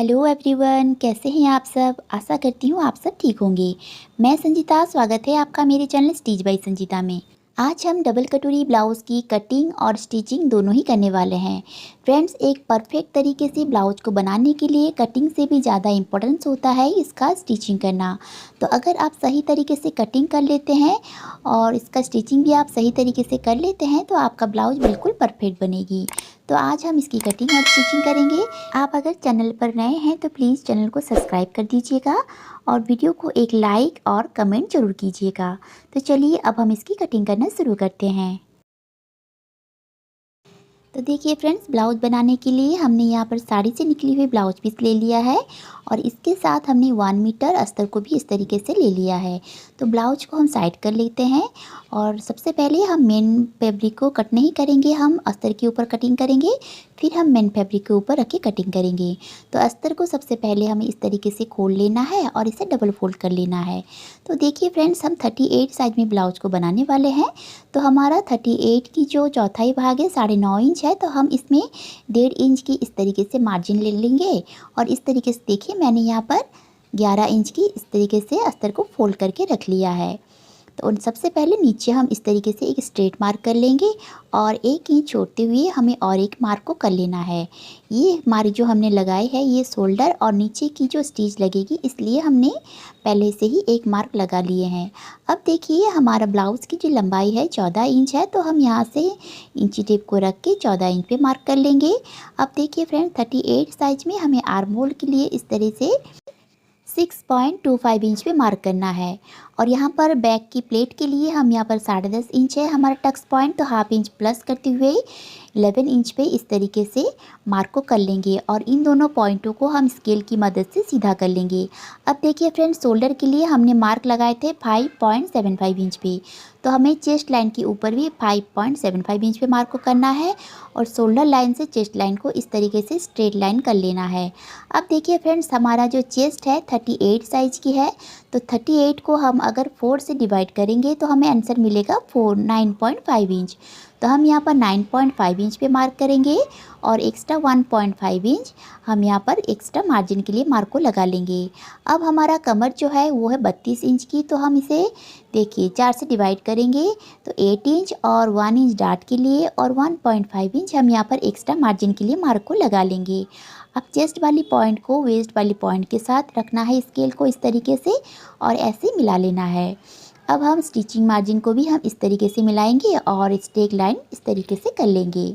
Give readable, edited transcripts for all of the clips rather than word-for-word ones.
Hello everyone, कैसे हैं आप सब। आशा करती हूँ आप सब ठीक होंगे। मैं संजीता, स्वागत है आपका मेरे चैनल स्टिच बाय संजीता में। आज हम डबल कटोरी ब्लाउज़ की कटिंग और स्टिचिंग दोनों ही करने वाले हैं। फ्रेंड्स, एक परफेक्ट तरीके से ब्लाउज को बनाने के लिए कटिंग से भी ज़्यादा इम्पोर्टेंस होता है इसका स्टिचिंग करना। तो अगर आप सही तरीके से कटिंग कर लेते हैं और इसका स्टिचिंग भी आप सही तरीके से कर लेते हैं तो आपका ब्लाउज बिल्कुल परफेक्ट बनेगी। तो आज हम इसकी कटिंग और स्टिचिंग करेंगे। आप अगर चैनल पर नए हैं तो प्लीज़ चैनल को सब्सक्राइब कर दीजिएगा और वीडियो को एक लाइक और कमेंट ज़रूर कीजिएगा। तो चलिए अब हम इसकी कटिंग करना शुरू करते हैं। तो देखिए फ्रेंड्स, ब्लाउज़ बनाने के लिए हमने यहाँ पर साड़ी से निकली हुई ब्लाउज पीस ले लिया है और इसके साथ हमने 1 मीटर अस्तर को भी इस तरीके से ले लिया है। तो ब्लाउज को हम साइड कर लेते हैं और सबसे पहले हम मेन फैब्रिक को कट नहीं करेंगे, हम अस्तर के ऊपर कटिंग करेंगे, फिर हम मेन फैब्रिक के ऊपर रख के कटिंग करेंगे। तो अस्तर को सबसे पहले हमें इस तरीके से खोल लेना है और इसे डबल फोल्ड कर लेना है। तो देखिए फ्रेंड्स, हम 38 साइज में ब्लाउज को बनाने वाले हैं। तो हमारा 38 की जो चौथाई भाग है 9.5 इंच है, तो हम इसमें 1.5 इंच की इस तरीके से मार्जिन ले लेंगे और इस तरीके से देखिए मैंने यहाँ पर 11 इंच की इस तरीके से अस्तर को फोल्ड करके रख लिया है। तो उन सबसे पहले नीचे हम इस तरीके से एक स्ट्रेट मार्क कर लेंगे और 1 इंच छोड़ते हुए हमें और एक मार्क को कर लेना है। ये मार्क जो हमने लगाए है ये शोल्डर और नीचे की जो स्टिच लगेगी इसलिए हमने पहले से ही एक मार्क लगा लिए हैं। अब देखिए हमारा ब्लाउज़ की जो लंबाई है 14 इंच है, तो हम यहाँ से इंची टेप को रख के 14 इंच पे मार्क कर लेंगे। अब देखिए फ्रेंड, 38 साइज में हमें आर्म होल के लिए इस तरह से 6.25 इंच पे मार्क करना है और यहाँ पर बैक की प्लेट के लिए हम यहाँ पर 10.5 इंच है हमारा टक्स पॉइंट, तो हाफ इंच प्लस करते हुए 11 इंच पे इस तरीके से मार्क को कर लेंगे और इन दोनों पॉइंटों को हम स्केल की मदद से सीधा कर लेंगे। अब देखिए फ्रेंड्स, शोल्डर के लिए हमने मार्क लगाए थे 5.75 इंच पे, तो हमें चेस्ट लाइन के ऊपर भी 5.75 इंच पे मार्क को करना है और शोल्डर लाइन से चेस्ट लाइन को इस तरीके से स्ट्रेट लाइन कर लेना है। अब देखिए फ्रेंड्स, हमारा जो चेस्ट है 38 साइज की है, तो 38 को हम अगर 4 से डिवाइड करेंगे तो हमें आंसर मिलेगा 9.5 इंच। तो हम यहाँ पर 9.5 इंच पे मार्क करेंगे और एक्स्ट्रा 1.5 इंच हम यहाँ पर एक्स्ट्रा मार्जिन के लिए मार्क को लगा लेंगे। अब हमारा कमर जो है वो है 32 इंच की, तो हम इसे देखिए 4 से डिवाइड करेंगे तो 8 इंच और 1 इंच डार्ट के लिए और 1.5 इंच हम यहाँ पर एक्स्ट्रा मार्जिन के लिए मार्क को लगा लेंगे। अब चेस्ट वाली पॉइंट को वेस्ट वाली पॉइंट के साथ रखना है स्केल को इस तरीके से और ऐसे मिला लेना है। अब हम स्टिचिंग मार्जिन को भी हम इस तरीके से मिलाएंगे और स्टेक लाइन इस तरीके से कर लेंगे।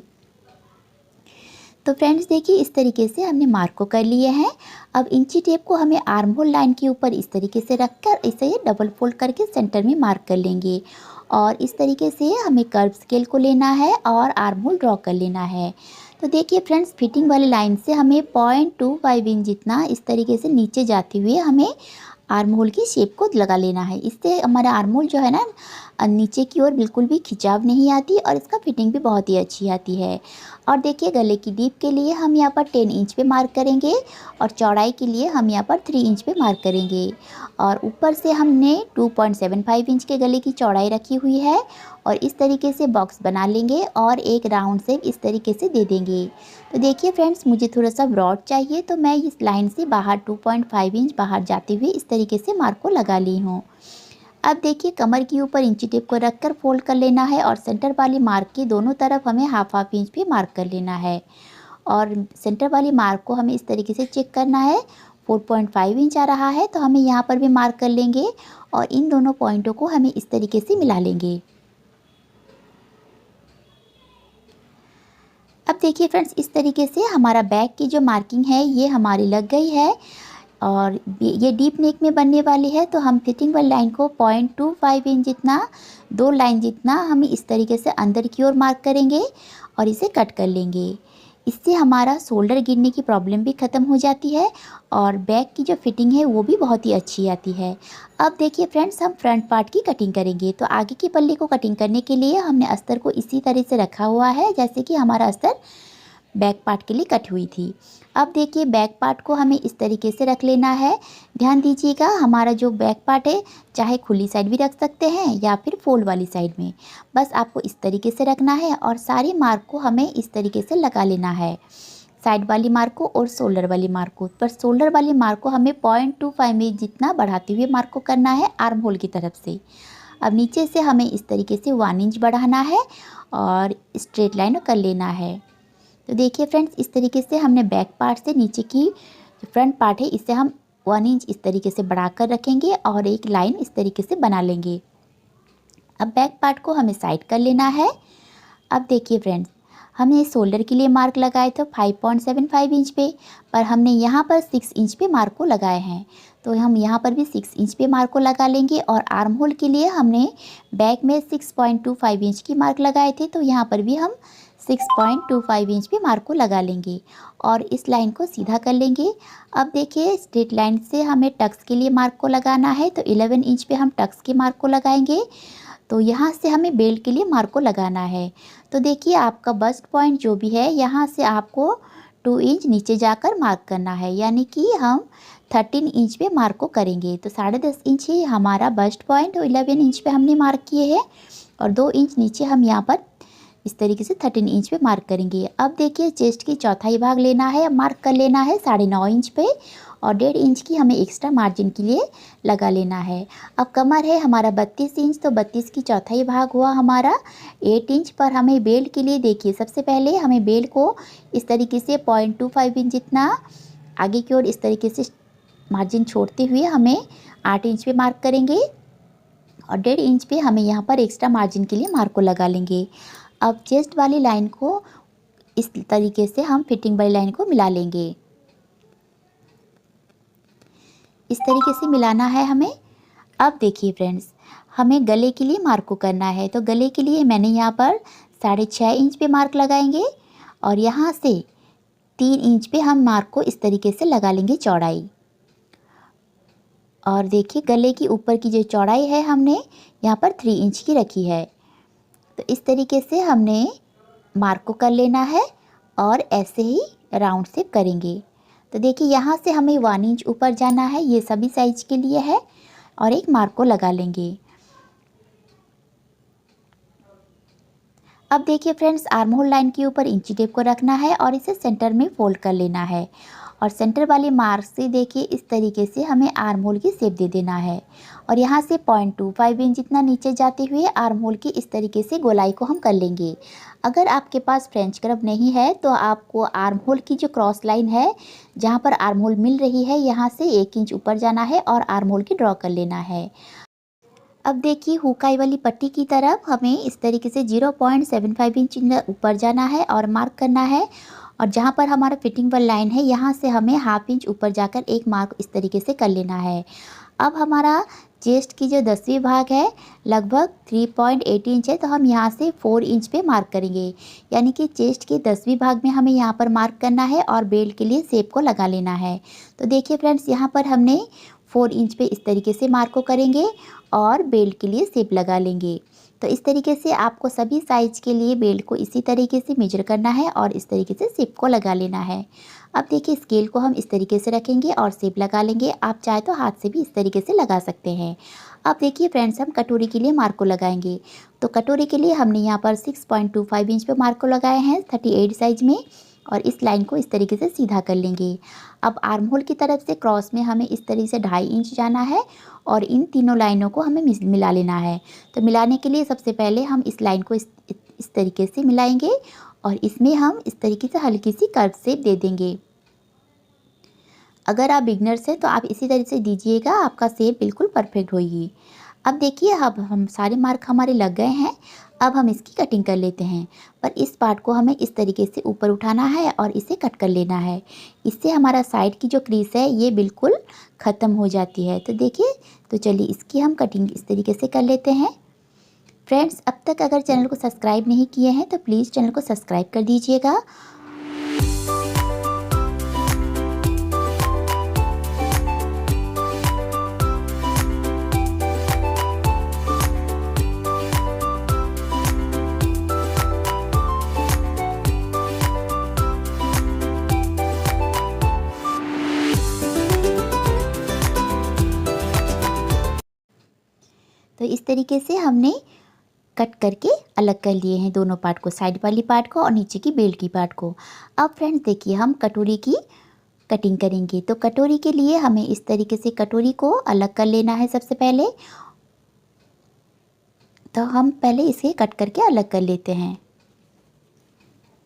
तो फ्रेंड्स देखिए, इस तरीके से हमने मार्क को कर लिए हैं। अब इंची टेप को हमें आर्म होल लाइन के ऊपर इस तरीके से रखकर इसे डबल फोल्ड करके सेंटर में मार्क कर लेंगे और इस तरीके से हमें कर्व स्केल को लेना है और आर्म होल ड्रॉ कर लेना है। तो देखिए फ्रेंड्स, फिटिंग वाली लाइन से हमें 0.25 इंच जितना इस तरीके से नीचे जाते हुए हमें आर्म होल की शेप को लगा लेना है। इससे हमारा आर्म होल जो है ना नीचे की ओर बिल्कुल भी खिंचाव नहीं आती और इसका फिटिंग भी बहुत ही अच्छी आती है। और देखिए गले की डीप के लिए हम यहाँ पर 10 इंच पे मार्क करेंगे और चौड़ाई के लिए हम यहाँ पर 3 इंच पे मार्क करेंगे और ऊपर से हमने 2.75 इंच के गले की चौड़ाई रखी हुई है और इस तरीके से बॉक्स बना लेंगे और एक राउंड शेप इस तरीके से दे देंगे। तो देखिए फ्रेंड्स, मुझे थोड़ा सा ब्रॉड चाहिए तो मैं इस लाइन से बाहर 2.5 इंच बाहर जाते हुए इस तरीके से मार्क को लगा ली हूँ। अब देखिए कमर के ऊपर इंची टेप को रखकर फोल्ड कर लेना है और सेंटर वाली मार्क के दोनों तरफ हमें हाफ इंच पे मार्क कर लेना है और सेंटर वाली मार्क को हमें इस तरीके से चेक करना है। 4.5 इंच आ रहा है तो हमें यहाँ पर भी मार्क कर लेंगे और इन दोनों पॉइंटों को हमें इस तरीके से मिला लेंगे। अब देखिए फ्रेंड्स, इस तरीके से हमारा बैक की जो मार्किंग है ये हमारी लग गई है और ये डीप नेक में बनने वाली है, तो हम फिटिंग वाली लाइन को 0.25 इंच जितना 2 लाइन जितना हम इस तरीके से अंदर की ओर मार्क करेंगे और इसे कट कर लेंगे। इससे हमारा शोल्डर गिरने की प्रॉब्लम भी ख़त्म हो जाती है और बैक की जो फिटिंग है वो भी बहुत ही अच्छी आती है। अब देखिए फ्रेंड्स, हम फ्रंट पार्ट की कटिंग करेंगे। तो आगे के पल्ले को कटिंग करने के लिए हमने अस्तर को इसी तरह से रखा हुआ है जैसे कि हमारा अस्तर बैक पार्ट के लिए कट हुई थी। अब देखिए बैक पार्ट को हमें इस तरीके से रख लेना है। ध्यान दीजिएगा, हमारा जो बैक पार्ट है चाहे खुली साइड भी रख सकते हैं या फिर फोल्ड वाली साइड में, बस आपको इस तरीके से रखना है और सारे मार्क को हमें इस तरीके से लगा लेना है। साइड वाली मार्क को और शोल्डर वाली मार्क को। पर शोल्डर वाली मार्क को हमें 0.25 इंच जितना बढ़ाते हुए मार्क को करना है आर्म होल की तरफ से। अब नीचे से हमें इस तरीके से 1 इंच बढ़ाना है और स्ट्रेट लाइन कर लेना है। तो देखिए फ्रेंड्स, इस तरीके से हमने बैक पार्ट से नीचे की फ्रंट पार्ट है इसे हम 1 इंच इस तरीके से बढ़ाकर रखेंगे और एक लाइन इस तरीके से बना लेंगे। अब बैक पार्ट को हमें साइड कर लेना है। अब देखिए फ्रेंड्स, हमने शोल्डर के लिए मार्क लगाए थे 5.75 इंच पे, पर हमने यहाँ पर 6 इंच पे मार्क को लगाए हैं। तो हम यहाँ पर भी 6 इंच पे मार्क को लगा लेंगे और आर्म होल के लिए हमने बैक में 6.25 इंच की मार्क लगाए थे, तो यहाँ पर भी हम 6.25 इंच पे मार्क को लगा लेंगे और इस लाइन को सीधा कर लेंगे। अब देखिए, स्ट्रेट लाइन से हमें टक्स के लिए मार्क को लगाना है, तो 11 इंच पे हम टक्स के मार्क को लगाएंगे। तो यहाँ से हमें बेल्ट के लिए मार्क को लगाना है। तो देखिए, आपका बस्ट पॉइंट जो भी है यहाँ से आपको 2 इंच नीचे जाकर मार्क करना है, यानी कि हम 13 इंच पे मार्क को करेंगे। तो 10.5 इंच ही हमारा बस्ट पॉइंट और 11 इंच पे हमने मार्क किए हैं और 2 इंच नीचे हम यहाँ पर इस तरीके से 13 इंच पे मार्क करेंगे। अब देखिए, चेस्ट की चौथाई भाग लेना है, मार्क कर लेना है 9.5 इंच पे और 1.5 इंच की हमें एक्स्ट्रा मार्जिन के लिए लगा लेना है। अब कमर है हमारा 32 इंच, तो 32 की चौथाई भाग हुआ हमारा 8 इंच। पर हमें बेल्ट के लिए देखिए, सबसे पहले हमें बेल्ट को इस तरीके से 0.25 इंच जितना आगे की ओर इस तरीके से मार्जिन छोड़ते हुए हमें 8 इंच पे मार्क करेंगे और 1.5 इंच पे हमें यहाँ पर एक्स्ट्रा मार्जिन के लिए मार्क को लगा लेंगे। अब चेस्ट वाली लाइन को इस तरीके से हम फिटिंग वाली लाइन को मिला लेंगे। इस तरीके से मिलाना है हमें। अब देखिए फ्रेंड्स, हमें गले के लिए मार्क को करना है। तो गले के लिए मैंने यहाँ पर 6.5 इंच पे मार्क लगाएंगे और यहाँ से 3 इंच पे हम मार्क को इस तरीके से लगा लेंगे चौड़ाई। और देखिए, गले की ऊपर की जो चौड़ाई है हमने यहाँ पर 3 इंच की रखी है। तो इस तरीके से हमने मार्क को कर लेना है और ऐसे ही राउंड शेप करेंगे। तो देखिए, यहाँ से हमें 1 इंच ऊपर जाना है, ये सभी साइज के लिए है और एक मार्क को लगा लेंगे। अब देखिए फ्रेंड्स, आर्म होल लाइन के ऊपर इंची टेप को रखना है और इसे सेंटर में फोल्ड कर लेना है और सेंटर वाले मार्क से देखिए इस तरीके से हमें आर्म होल की शेप दे देना है और यहाँ से 0.25 इंच जितना नीचे जाते हुए आर्म होल की इस तरीके से गोलाई को हम कर लेंगे। अगर आपके पास फ्रेंच कर्व नहीं है तो आपको आर्म होल की जो क्रॉस लाइन है जहाँ पर आर्म होल मिल रही है यहाँ से 1 इंच ऊपर जाना है और आर्म होल की ड्रॉ कर लेना है। अब देखिए, हुकाई वाली पट्टी की तरफ हमें इस तरीके से 0.75 इंच ऊपर जाना है और मार्क करना है और जहाँ पर हमारा फिटिंग वाली लाइन है यहाँ से हमें 1/2 इंच ऊपर जाकर एक मार्क इस तरीके से कर लेना है। अब हमारा चेस्ट की जो 10वीं भाग है लगभग 3.8 इंच है, तो हम यहाँ से 4 इंच पे मार्क करेंगे, यानी कि चेस्ट के 10वीं भाग में हमें यहाँ पर मार्क करना है और बेल्ट के लिए शेप को लगा लेना है। तो देखिए फ्रेंड्स, यहाँ पर हमने 4 इंच पे इस तरीके से मार्क को करेंगे और बेल्ट के लिए शेप लगा लेंगे। तो इस तरीके से आपको सभी साइज के लिए बेल्ट को इसी तरीके से मेजर करना है और इस तरीके से शेप को लगा लेना है। अब देखिए, स्केल को हम इस तरीके से रखेंगे और शेप लगा लेंगे। आप चाहे तो हाथ से भी इस तरीके से लगा सकते हैं। अब देखिए फ्रेंड्स, हम कटोरी के लिए मार्क को लगाएंगे। तो कटोरी के लिए हमने यहाँ पर 6.25 इंच पे मार्क को लगाए हैं 38 साइज में और इस लाइन को इस तरीके से सीधा कर लेंगे। अब आर्म होल की तरफ से क्रॉस में हमें इस तरीके से 2.5 इंच जाना है और इन तीनों लाइनों को हमें मिला लेना है। तो मिलाने के लिए सबसे पहले हम इस लाइन को इस तरीके से मिलाएंगे और इसमें हम इस तरीके से हल्की सी कर्व शेप दे देंगे। अगर आप बिगनर्स हैं तो आप इसी तरीके से दीजिएगा, आपका शेप बिल्कुल परफेक्ट होगी। अब देखिए, अब हम सारे मार्क हमारे लग गए हैं। अब हम इसकी कटिंग कर लेते हैं, पर इस पार्ट को हमें इस तरीके से ऊपर उठाना है और इसे कट कर लेना है। इससे हमारा साइड की जो क्रीज है ये बिल्कुल ख़त्म हो जाती है। तो देखिए, तो चलिए इसकी हम कटिंग इस तरीके से कर लेते हैं। फ्रेंड्स, अब तक अगर चैनल को सब्सक्राइब नहीं किए हैं तो प्लीज़ चैनल को सब्सक्राइब कर दीजिएगा। तो इस तरीके से हमने कट करके अलग कर लिए हैं दोनों पार्ट को, साइड वाली पार्ट को और नीचे की बेल्ट की पार्ट को। अब फ्रेंड्स देखिए हम कटोरी की कटिंग करेंगे। तो कटोरी के लिए हमें इस तरीके से कटोरी को अलग कर लेना है सबसे पहले। तो हम पहले इसे कट करके अलग कर लेते हैं।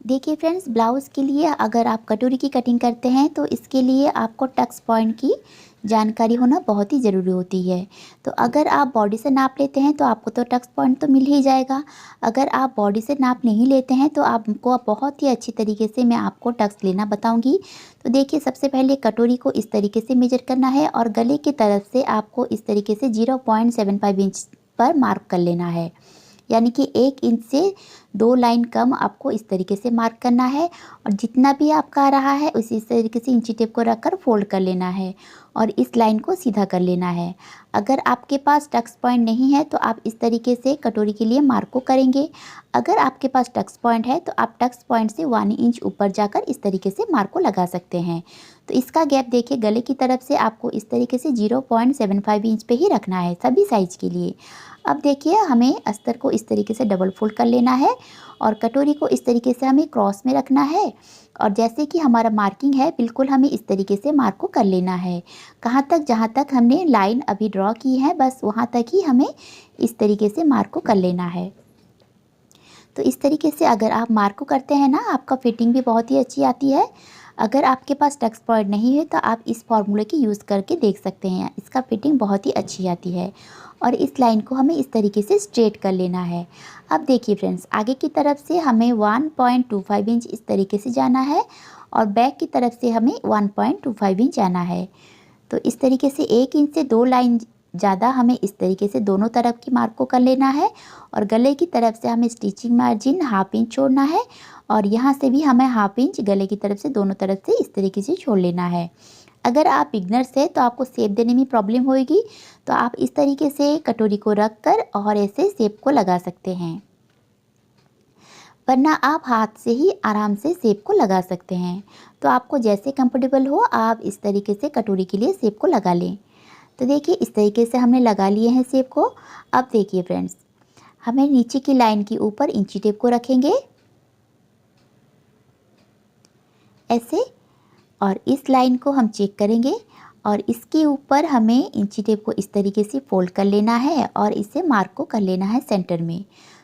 देखिए फ्रेंड्स, ब्लाउज़ के लिए अगर आप कटोरी की कटिंग करते हैं तो इसके लिए आपको टक्स पॉइंट की जानकारी होना बहुत ही ज़रूरी होती है। तो अगर आप बॉडी से नाप लेते हैं तो आपको तो टक्स पॉइंट तो मिल ही जाएगा। अगर आप बॉडी से नाप नहीं लेते हैं तो आपको बहुत ही अच्छी तरीके से मैं आपको टक्स लेना बताऊंगी। तो देखिए सबसे पहले कटोरी को इस तरीके से मेजर करना है और गले की तरफ से आपको इस तरीके से 0.75 इंच पर मार्क कर लेना है, यानी कि 1 इंच से 2 लाइन कम आपको इस तरीके से मार्क करना है। और जितना भी आपका आ रहा है उसी तरीके से इंची टेप को रखकर फोल्ड कर लेना है और इस लाइन को सीधा कर लेना है। अगर आपके पास टक्स पॉइंट नहीं है तो आप इस तरीके से कटोरी के लिए मार्क को करेंगे। अगर आपके पास टक्स पॉइंट है तो आप टक्स पॉइंट से 1 इंच ऊपर जाकर इस तरीके से मार्क को लगा सकते हैं। तो इसका गैप देखिए, गले की तरफ से आपको इस तरीके से 0.75 इंच पे ही रखना है सभी साइज के लिए। अब देखिए हमें अस्तर को इस तरीके से डबल फोल्ड कर लेना है और कटोरी को इस तरीके से हमें क्रॉस में रखना है और जैसे कि हमारा मार्किंग है बिल्कुल हमें इस तरीके से मार्क को कर लेना है। कहाँ तक, जहाँ तक हमने लाइन अभी ड्रॉ की है बस वहाँ तक ही हमें इस तरीके से मार्क को कर लेना है। तो इस तरीके से अगर आप मार्क को करते हैं ना, आपका फिटिंग भी बहुत ही अच्छी आती है। अगर आपके पास टक्स पॉइंट नहीं है तो आप इस फॉर्मूले की यूज़ करके देख सकते हैं, इसका फिटिंग बहुत ही अच्छी आती है। और इस लाइन को हमें इस तरीके से स्ट्रेट कर लेना है। अब देखिए फ्रेंड्स, आगे की तरफ से हमें 1.25 इंच इस तरीके से जाना है और बैक की तरफ से हमें 1.25 इंच जाना है। तो इस तरीके से 1 इंच से 2 लाइन ज़्यादा हमें इस तरीके से दोनों तरफ की मार्क को कर लेना है और गले की तरफ से हमें स्टिचिंग मार्जिन 1/2 इंच छोड़ना है और यहाँ से भी हमें 1/2 इंच गले की तरफ से दोनों तरफ से इस तरीके से छोड़ लेना है। अगर आप बिगनर्स हैं तो आपको शेप देने में प्रॉब्लम होगी, तो आप इस तरीके से कटोरी को रख कर और ऐसे शेप को लगा सकते हैं, वरना आप हाथ से ही आराम से शेप को लगा सकते हैं। तो आपको जैसे कंफर्टेबल हो आप इस तरीके से कटोरी के लिए शेप को लगा लें। तो देखिए इस तरीके से हमने लगा लिए हैं शेप को। अब देखिए फ्रेंड्स, हमें नीचे की लाइन के ऊपर इंची टेप को रखेंगे ऐसे और इस लाइन को हम चेक करेंगे और इसके ऊपर हमें इंची टेप को इस तरीके से फोल्ड कर लेना है और इसे मार्क को कर लेना है सेंटर में।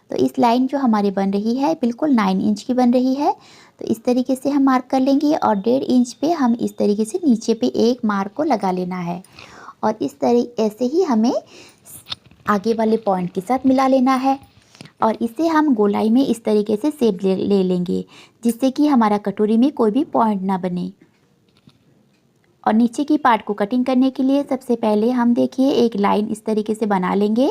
तो इस लाइन जो हमारी बन रही है बिल्कुल 9 इंच की बन रही है। तो इस तरीके से हम मार्क कर लेंगे और 1.5 इंच पे हम इस तरीके से नीचे पे एक मार्क को लगा लेना है और इस तरीके ऐसे ही हमें आगे वाले पॉइंट के साथ मिला लेना है और इसे हम गोलाई में इस तरीके से शेप ले लेंगे जिससे कि हमारा कटोरी में कोई भी पॉइंट ना बने। और नीचे की पार्ट को कटिंग करने के लिए सबसे पहले हम देखिए एक लाइन इस तरीके से बना लेंगे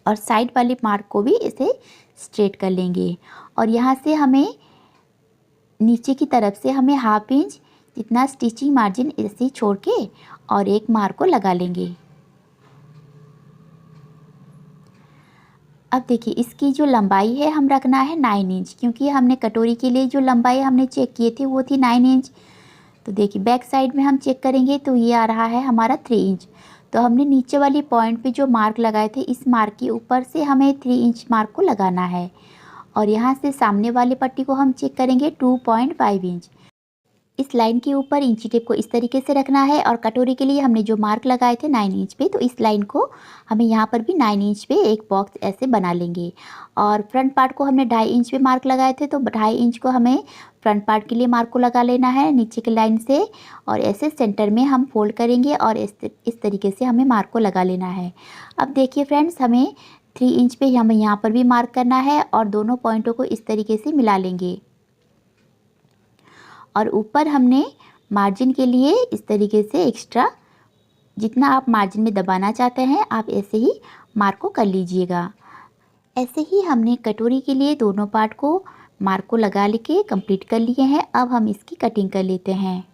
और साइड वाले मार्क को भी इसे स्ट्रेट कर लेंगे और यहाँ से हमें नीचे की तरफ से हमें 1/2 इंच जितना स्टिचिंग मार्जिन ऐसे छोड़ के और एक मार्क को लगा लेंगे। अब देखिए इसकी जो लंबाई है हम रखना है 9 इंच, क्योंकि हमने कटोरी के लिए जो लंबाई हमने चेक किए थे वो थी 9 इंच। तो देखिए बैक साइड में हम चेक करेंगे तो ये आ रहा है हमारा 3 इंच। तो हमने नीचे वाली पॉइंट पे जो मार्क लगाए थे इस मार्क के ऊपर से हमें 3 इंच मार्क को लगाना है और यहाँ से सामने वाली पट्टी को हम चेक करेंगे 2.5 इंच। इस लाइन के ऊपर इंची टेप को इस तरीके से रखना है और कटोरी के लिए हमने जो मार्क लगाए थे 9 इंच पे, तो इस लाइन को हमें यहाँ पर भी 9 इंच पे एक बॉक्स ऐसे बना लेंगे। और फ्रंट पार्ट को हमने 2.5 इंच पे मार्क लगाए थे, तो 2.5 इंच को हमें फ्रंट पार्ट के लिए मार्क को लगा लेना है नीचे की लाइन से और ऐसे सेंटर में हम फोल्ड करेंगे और इस तरीके से हमें मार्क को लगा लेना है। अब देखिए फ्रेंड्स, हमें 3 इंच पे हमें यहाँ पर भी मार्क करना है और दोनों पॉइंटों को इस तरीके से मिला लेंगे और ऊपर हमने मार्जिन के लिए इस तरीके से एक्स्ट्रा जितना आप मार्जिन में दबाना चाहते हैं आप ऐसे ही मार्क को कर लीजिएगा। ऐसे ही हमने कटोरी के लिए दोनों पार्ट को मार्क को लगा लेके कंप्लीट कर लिए हैं। अब हम इसकी कटिंग कर लेते हैं।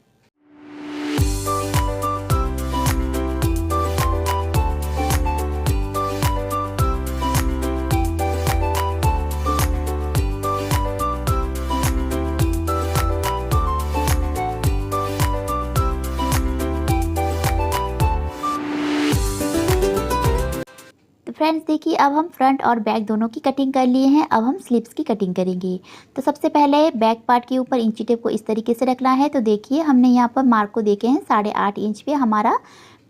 फ्रेंड्स देखिए, अब हम फ्रंट और बैक दोनों की कटिंग कर लिए हैं। अब हम स्लीव्स की कटिंग करेंगे। तो सबसे पहले बैक पार्ट के ऊपर इंची टेप को इस तरीके से रखना है। तो देखिए हमने यहाँ पर मार्क को देखे हैं 8.5 इंच पे हमारा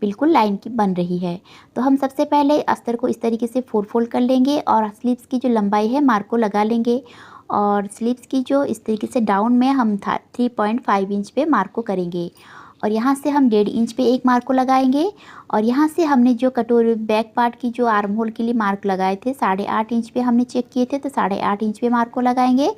बिल्कुल लाइन की बन रही है। तो हम सबसे पहले अस्तर को इस तरीके से 4 फोल्ड कर लेंगे और स्लीव्स की जो लंबाई है मार्क को लगा लेंगे। और स्लीव्स की जो इस तरीके से डाउन में हम 3.5 इंच पे मार्क को करेंगे। और यहाँ से हम 1.5 इंच पे एक मार्क को लगाएंगे। और यहाँ से हमने जो कटोरी बैक पार्ट की जो आर्म होल के लिए मार्क लगाए थे 8.5 इंच पे हमने चेक किए थे, तो 8.5 इंच पे मार्क को लगाएंगे।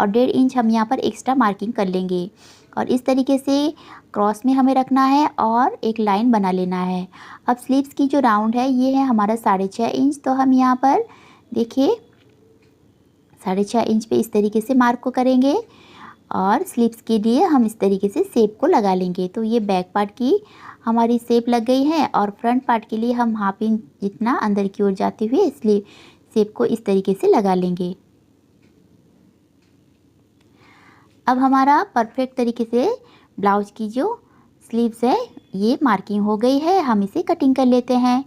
और 1.5 इंच हम यहाँ पर एक्स्ट्रा मार्किंग कर लेंगे। और इस तरीके से क्रॉस में हमें रखना है और एक लाइन बना लेना है। अब स्लीव्स की जो राउंड है ये है हमारा 6.5 इंच। तो हम यहाँ पर देखिए 6.5 इंच पे इस तरीके से मार्क को करेंगे। और स्लीव्स के लिए हम इस तरीके से शेप को लगा लेंगे। तो ये बैक पार्ट की हमारी शेप लग गई है। और फ्रंट पार्ट के लिए हम हाफ इंच जितना अंदर की ओर जाते हुए इसलिए शेप को इस तरीके से लगा लेंगे। अब हमारा परफेक्ट तरीके से ब्लाउज की जो स्लीव्स है ये मार्किंग हो गई है। हम इसे कटिंग कर लेते हैं।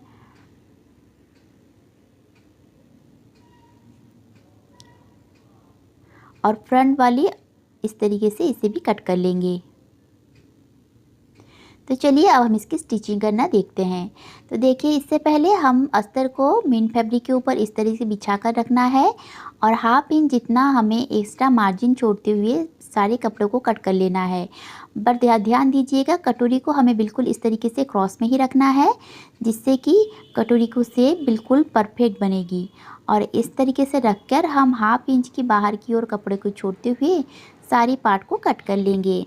और फ्रंट वाली इस तरीके से इसे भी कट कर लेंगे। तो चलिए अब हम इसकी स्टिचिंग करना देखते हैं। तो देखिए इससे पहले हम अस्तर को मेन फैब्रिक के ऊपर इस तरीके से बिछा कर रखना है। और हाफ इंच जितना हमें एक्स्ट्रा मार्जिन छोड़ते हुए सारे कपड़ों को कट कर लेना है। पर ध्यान दीजिएगा कटोरी को हमें बिल्कुल इस तरीके से क्रॉस में ही रखना है, जिससे कि कटोरी को शेप बिल्कुल परफेक्ट बनेगी। और इस तरीके से रखकर हम हाफ इंच की बाहर की ओर कपड़े को छोड़ते हुए सारी पार्ट को कट कर लेंगे।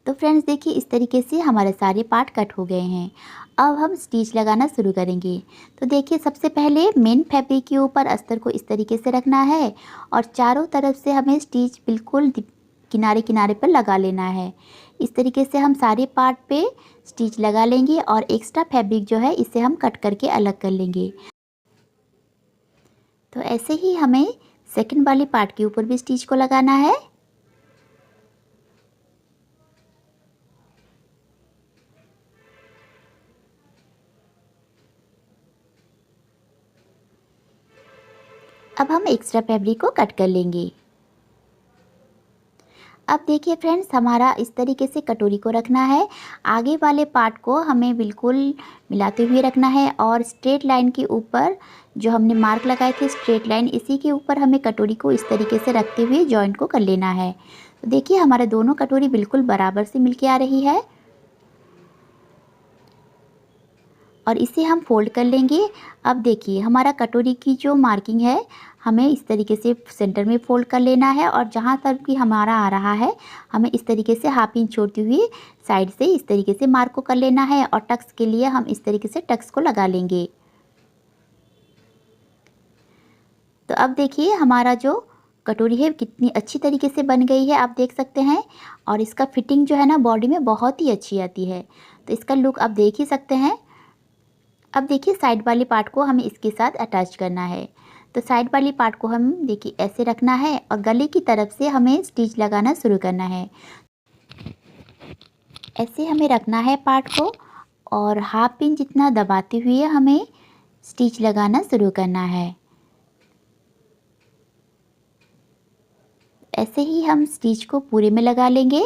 तो फ्रेंड्स देखिए इस तरीके से हमारे सारे पार्ट कट हो गए हैं। अब हम स्टिच लगाना शुरू करेंगे। तो देखिए सबसे पहले मेन फैब्रिक के ऊपर अस्तर को इस तरीके से रखना है। और चारों तरफ से हमें स्टिच बिल्कुल किनारे किनारे पर लगा लेना है। इस तरीके से हम सारे पार्ट पे स्टिच लगा लेंगे। और एक्स्ट्रा फैब्रिक जो है इसे हम कट करके अलग कर लेंगे। तो ऐसे ही हमें सेकंड वाली पार्ट के ऊपर भी स्टिच को लगाना है। अब हम एक्स्ट्रा फैब्रिक को कट कर लेंगे। अब देखिए फ्रेंड्स हमारा इस तरीके से कटोरी को रखना है। आगे वाले पार्ट को हमें बिल्कुल मिलाते हुए रखना है। और स्ट्रेट लाइन के ऊपर जो हमने मार्क लगाए थे स्ट्रेट लाइन, इसी के ऊपर हमें कटोरी को इस तरीके से रखते हुए जॉइंट को कर लेना है। तो देखिए हमारे दोनों कटोरी बिल्कुल बराबर से मिलके आ रही है। और इसे हम फोल्ड कर लेंगे। अब देखिए हमारा कटोरी की जो मार्किंग है हमें इस तरीके से सेंटर में फोल्ड कर लेना है। और जहाँ तक भी हमारा आ रहा है हमें इस तरीके से हाफ इंच छोड़ते हुए साइड से इस तरीके से मार्क को कर लेना है। और टक्स के लिए हम इस तरीके से टक्स को लगा लेंगे। तो अब देखिए हमारा जो कटोरी है कितनी अच्छी तरीके से बन गई है, आप देख सकते हैं। और इसका फिटिंग जो है ना बॉडी में बहुत ही अच्छी आती है। तो इसका लुक आप देख ही सकते हैं। अब देखिए साइड वाली पार्ट को हमें इसके साथ अटैच करना है। तो साइड वाली पार्ट को हम देखिए ऐसे रखना है और गले की तरफ से हमें स्टिच लगाना शुरू करना है। ऐसे हमें रखना है पार्ट को और हाफ इंच जितना दबाते हुए हमें स्टिच लगाना शुरू करना है। ऐसे ही हम स्टिच को पूरे में लगा लेंगे।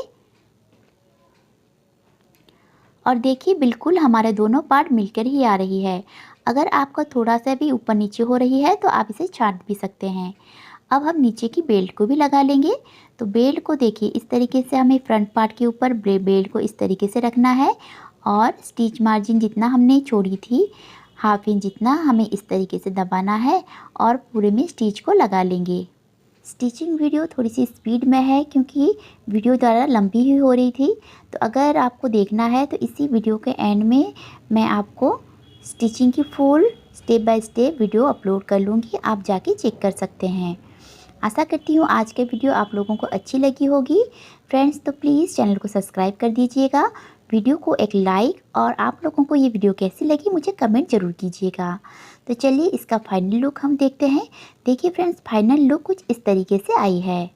और देखिए बिल्कुल हमारे दोनों पार्ट मिलकर ही आ रही है। अगर आपका थोड़ा सा भी ऊपर नीचे हो रही है तो आप इसे छांट भी सकते हैं। अब हम नीचे की बेल्ट को भी लगा लेंगे। तो बेल्ट को देखिए इस तरीके से हमें फ्रंट पार्ट के ऊपर बेल्ट को इस तरीके से रखना है। और स्टिच मार्जिन जितना हमने छोड़ी थी हाफ इंच जितना हमें इस तरीके से दबाना है और पूरे में स्टिच को लगा लेंगे। स्टिचिंग वीडियो थोड़ी सी स्पीड में है क्योंकि वीडियो ज़्यादा लंबी ही हो रही थी। तो अगर आपको देखना है तो इसी वीडियो के एंड में मैं आपको स्टिचिंग की full step by step video upload कर लूँगी, आप जाके चेक कर सकते हैं। आशा करती हूँ आज के वीडियो आप लोगों को अच्छी लगी होगी। फ्रेंड्स तो प्लीज़ चैनल को सब्सक्राइब कर दीजिएगा, वीडियो को एक लाइक और आप लोगों को ये वीडियो कैसी लगी मुझे कमेंट ज़रूर कीजिएगा। तो चलिए इसका फाइनल लुक हम देखते हैं। देखिए फ्रेंड्स, फाइनल लुक कुछ इस तरीके से आई है।